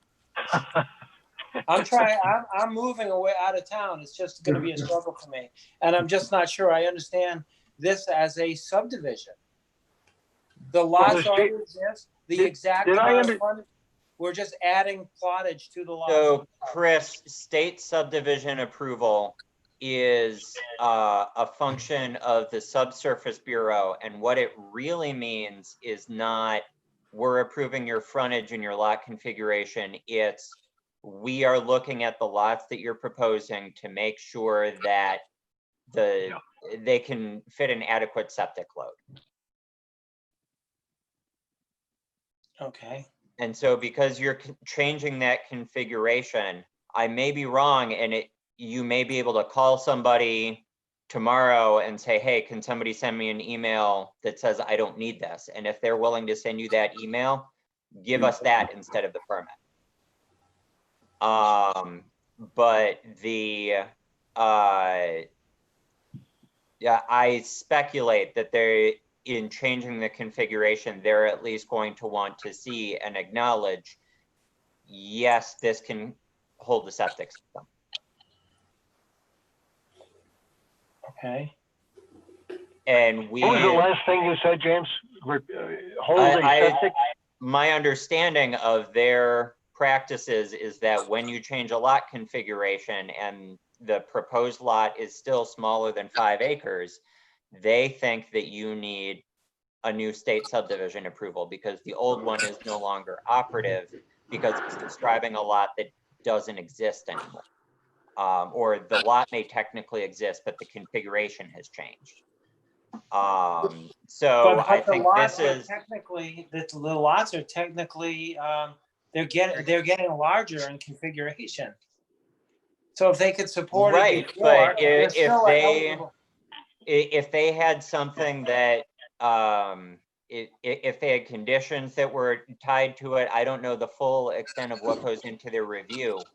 I'm moving away out of town. It's just going to be a struggle for me. And I'm just not sure I understand this as a subdivision. The lots already exist. The exact frontage. We're just adding plottage to the lot. So Chris, state subdivision approval is a function of the Subsurface Bureau. And what it really means is not we're approving your frontage and your lot configuration. It's we are looking at the lots that you're proposing to make sure that they can fit an adequate septic load. Okay. And so because you're changing that configuration, I may be wrong, and you may be able to call somebody tomorrow and say, hey, can somebody send me an email that says I don't need this? And if they're willing to send you that email, give us that instead of the permit. But I speculate that in changing the configuration, they're at least going to want to see and acknowledge, yes, this can hold the septic system. Okay. And What was the last thing you said, James? Holding septic? My understanding of their practices is that when you change a lot configuration and the proposed lot is still smaller than 5 acres, they think that you need a new state subdivision approval because the old one is no longer operative because it's describing a lot that doesn't exist anymore. Or the lot may technically exist, but the configuration has changed. So I think this is technically the lots are technically they're getting larger in configuration. So if they could support right, it before, but if they if they had something that, if they had conditions that were tied to it, I don't know the full extent of what goes into their review.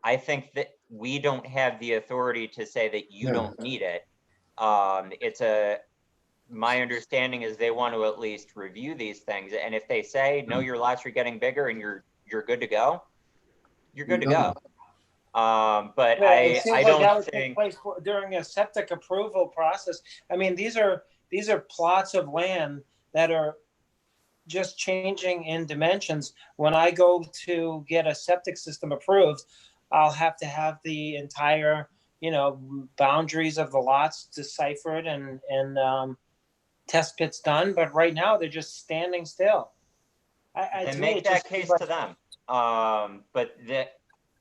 I think that we don't have the authority to say that you Yeah. don't need it. My understanding is they want to at least review these things. And if they say, no, your lots are getting bigger and you're good to go, you're good to go. But Yeah, it seems I like that don't would take think, place during a septic approval process. I mean, these are plots of land that are just changing in dimensions. When I go to get a septic system approved, I'll have to have the entire, boundaries of the lots deciphered and test pits done. But right now, they're just standing still. and make that case to them. But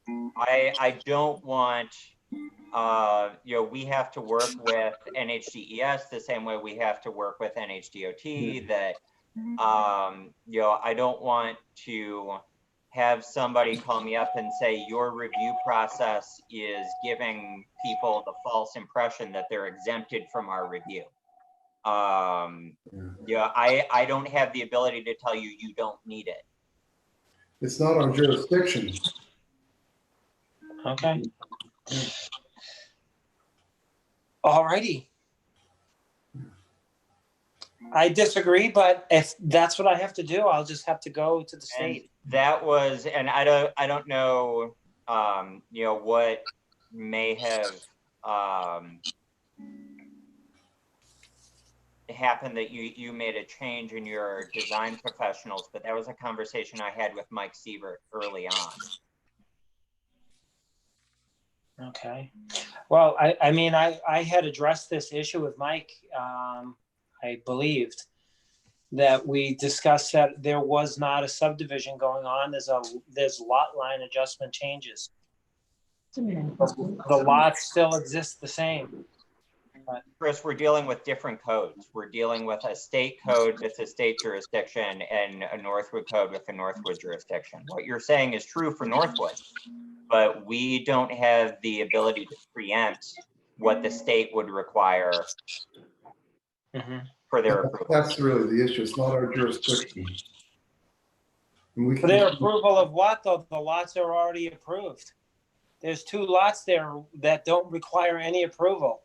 I don't want, we have to work with NHDES the same way we have to work with NHDOT. That, I don't want to have somebody call me up and say your review process is giving people the false impression that they're exempted from our review. I don't have the ability to tell you you don't need it. It's not our jurisdiction. Okay. All righty. I disagree, but if that's what I have to do, I'll just have to go to the state. And that was, and I don't know, what may have happened that you made a change in your design professionals, but that was a conversation I had with Mike Siebert early on. Okay. Well, I mean, I had addressed this issue with Mike. I believed that we discussed that there was not a subdivision going on. There's lot line adjustment changes. The lots still exist the same. Chris, we're dealing with different codes. We're dealing with a state code that's a state jurisdiction and a Northwood code with a Northwood jurisdiction. What you're saying is true for Northwood, but we don't have the ability to preempt what the state would require for their approval. That's really the issue. It's not our jurisdiction. And For their approval of what, though? The lots are already approved. There's 2 lots there that don't require any approval.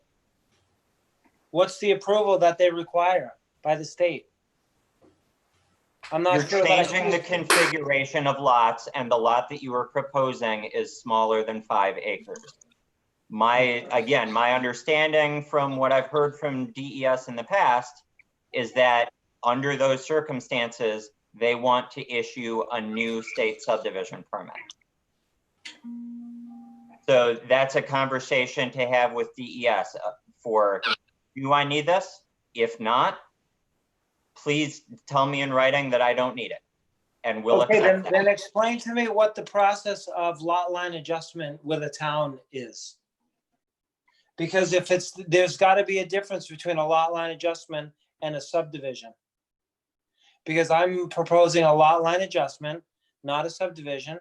What's the approval that they require by the state? I'm not You're sure. changing the configuration of lots, and the lot that you are proposing is smaller than 5 acres. My understanding from what I've heard from DES in the past is that under those circumstances, they want to issue a new state subdivision permit. So that's a conversation to have with DES for, do I need this? If not, please tell me in writing that I don't need it. And we'll accept that. Then explain to me what the process of lot line adjustment with a town is. Because there's got to be a difference between a lot line adjustment and a subdivision. Because I'm proposing a lot line adjustment, not a subdivision.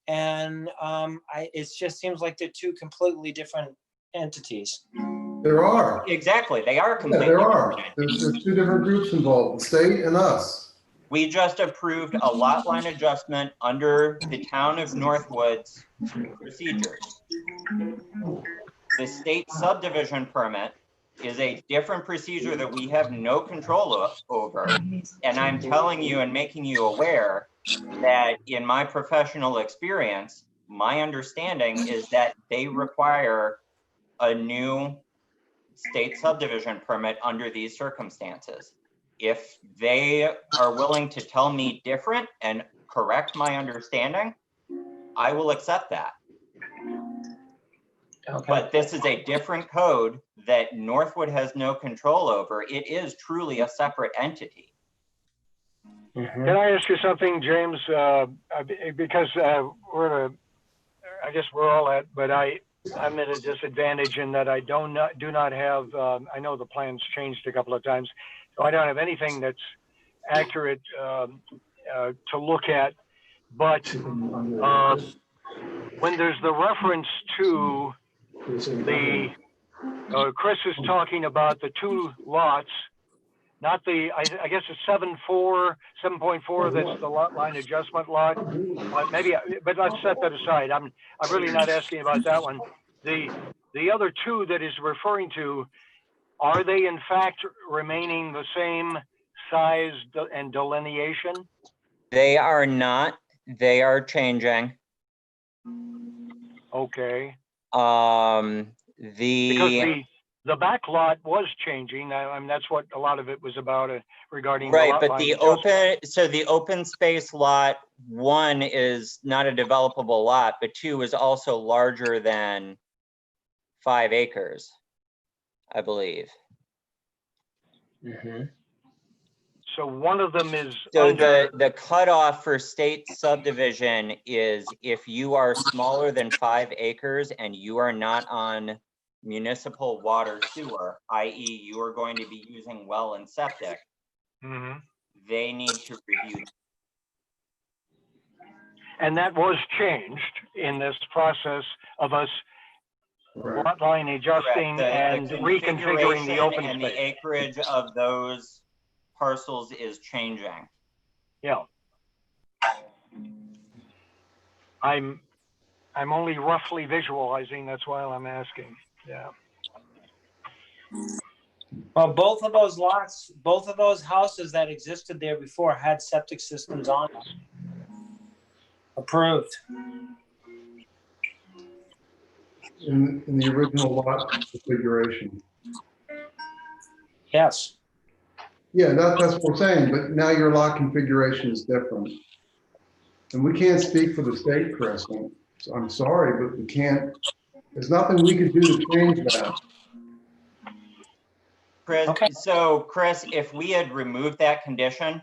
And it just seems like they're 2 completely different entities. There are. Exactly, they are Yeah, completely there are. different. There's 2 different groups involved, the state and us. We just approved a lot line adjustment under the town of Northwood's procedures. The state subdivision permit is a different procedure that we have no control over. And I'm telling you and making you aware that in my professional experience, my understanding is that they require a new state subdivision permit under these circumstances. If they are willing to tell me different and correct my understanding, I will accept that. Okay. But this is a different code that Northwood has no control over. It is truly a separate entity. Can I ask you something, James? Because I guess we're all at, but I'm at a disadvantage in that I do not have, I know the plan's changed a couple of times, so I don't have anything that's accurate to look at. But when there's the reference to the Chris is talking about the two lots, not the, I guess it's 7.4, that's the lot line adjustment lot. But but let's set that aside. I'm really not asking about that one. The other two that is referring to, are they in fact remaining the same size and delineation? They are not, they are changing. Okay. Because Because the back lot was changing. I mean, that's what a lot of it was about regarding the right, lot but line the adjustment. so the open space lot 1 is not a developable lot, but 2 is also larger than 5 acres, I believe. So one of them is So under, the cutoff for state subdivision is if you are smaller than 5 acres and you are not on municipal water sewer, i.e. you are going to be using well and septic, Mhm. they need to review. And that was changed in this process of us Right. lot line adjusting The and reconfiguring the configuration open and the space. acreage of those parcels is changing. Yeah. I'm only roughly visualizing, that's why I'm asking. Yeah. Well, both of those lots, both of those houses that existed there before had septic systems on them. Approved. In the original lot configuration. Yes. Yeah, that's what we're saying, but now your lot configuration is different. And we can't speak for the state, Chris. I'm sorry, but we can't, there's nothing we could do to change that. Chris, Okay. so Chris, if we had removed that condition,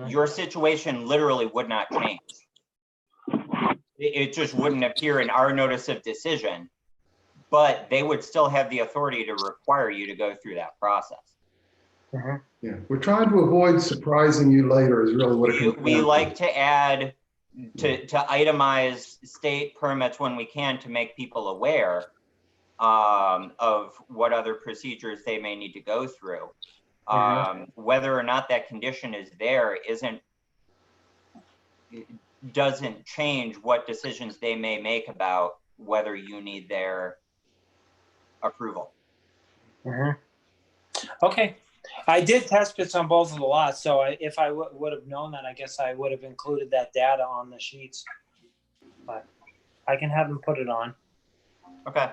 your situation literally would not change. It just wouldn't appear in our notice of decision, but they would still have the authority to require you to go through that process. Yeah, we're trying to avoid surprising you later is really what it comes down We to. like to add, to itemize state permits when we can to make people aware of what other procedures they may need to go through. Whether or not that condition is there doesn't change what decisions they may make about whether you need their approval. Okay. I did test pits on both of the lots, so if I would have known that, I guess I would have included that data on the sheets. But I can have them put it on. Okay.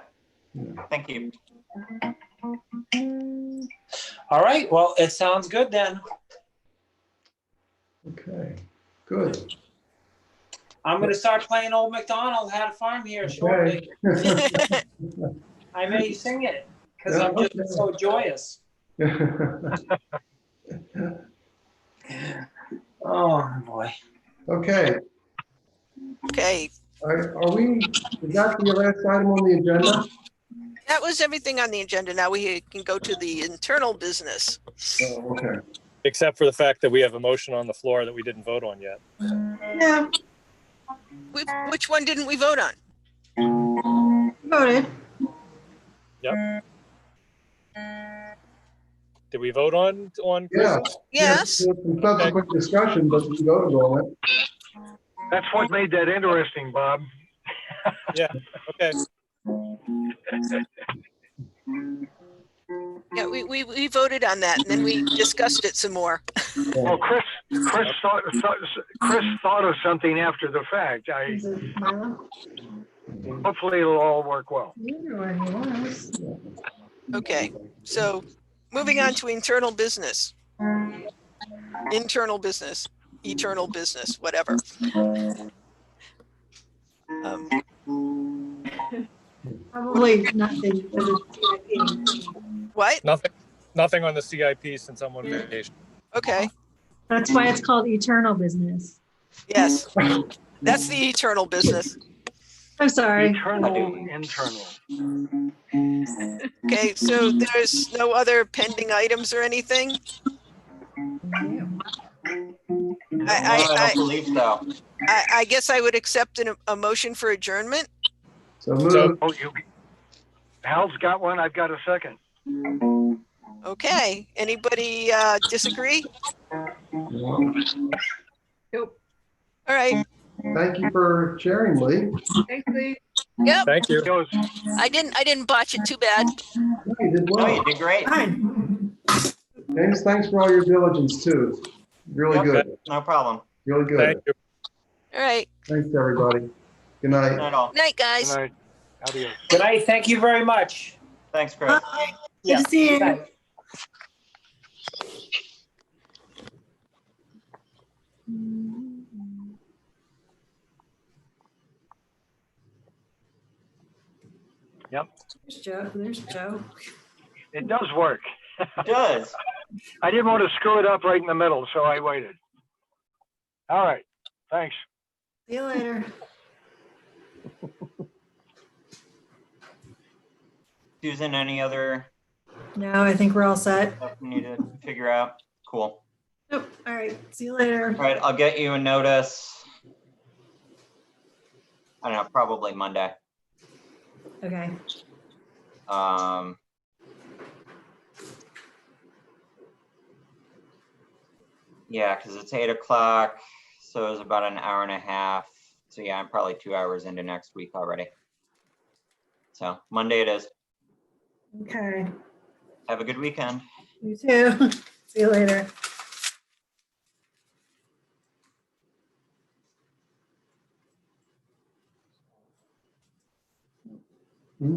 Thank you. All right. Well, it sounds good then. Okay, good. I'm going to start playing Old MacDonald Had a Farm here shortly. Okay. I may sing it because I'm just so joyous. Oh boy. Okay, Okay, are we, is that the last item on the agenda? that was everything on the agenda. Now we can go to the internal business. Oh, okay. Except for the fact that we have a motion on the floor that we didn't vote on yet. Yeah, Which one didn't we vote on? voted. Yep. Did we vote on Yeah. Chris's? Yes. There's some subsequent discussion, but we voted on it. That's what made that interesting, Bob. Yeah, okay. Yeah, we voted on that and then we discussed it some more. Well, Chris thought of something after the fact. Is it Milo? Hopefully it'll all work well. You knew where he was. Okay, so moving on to internal business. Internal business, eternal business, whatever. Probably nothing for the CIP. What? Nothing on the CIP since I'm on vacation. Okay, That's why it's called eternal business. yes. That's the eternal business. I'm sorry. Internal. Okay, so there's no other pending items or anything? No, I don't believe so. I guess I would accept a motion for adjournment. So move. Oh, Hal's got one. I've got a second. Okay, anybody disagree? Nope. All right, Thank you for sharing, Lee. Thanks, Lee. yep, Thank you. Goes. I didn't botch it too bad. No, you did No, well. you did great. Fine. James, thanks for all your diligence too. Really Yep. good, No problem. really Thank good. you. All right, Thanks, everybody. Good night. Not at all. night, Good guys. night. Adios. Good night. Thank you very much. Thanks, Chris. Bye. Good to see Good you. night. Yep. There's Joe. There's Joe. It does work. It does. I didn't want to screw it up right in the middle, so I waited. All right. Thanks. See you later. Susan, any other No, I think we're all set. stuff we need to figure out? Cool. Nope. All right. See you later. All right, I'll get you a notice. I don't know, probably Monday. Okay. Yeah, because it's 8 o'clock, so it's about an hour and a half. So yeah, I'm probably 2 hours into next week already. So Monday it is. Okay. Have a good weekend. You too. See you later. Hmm?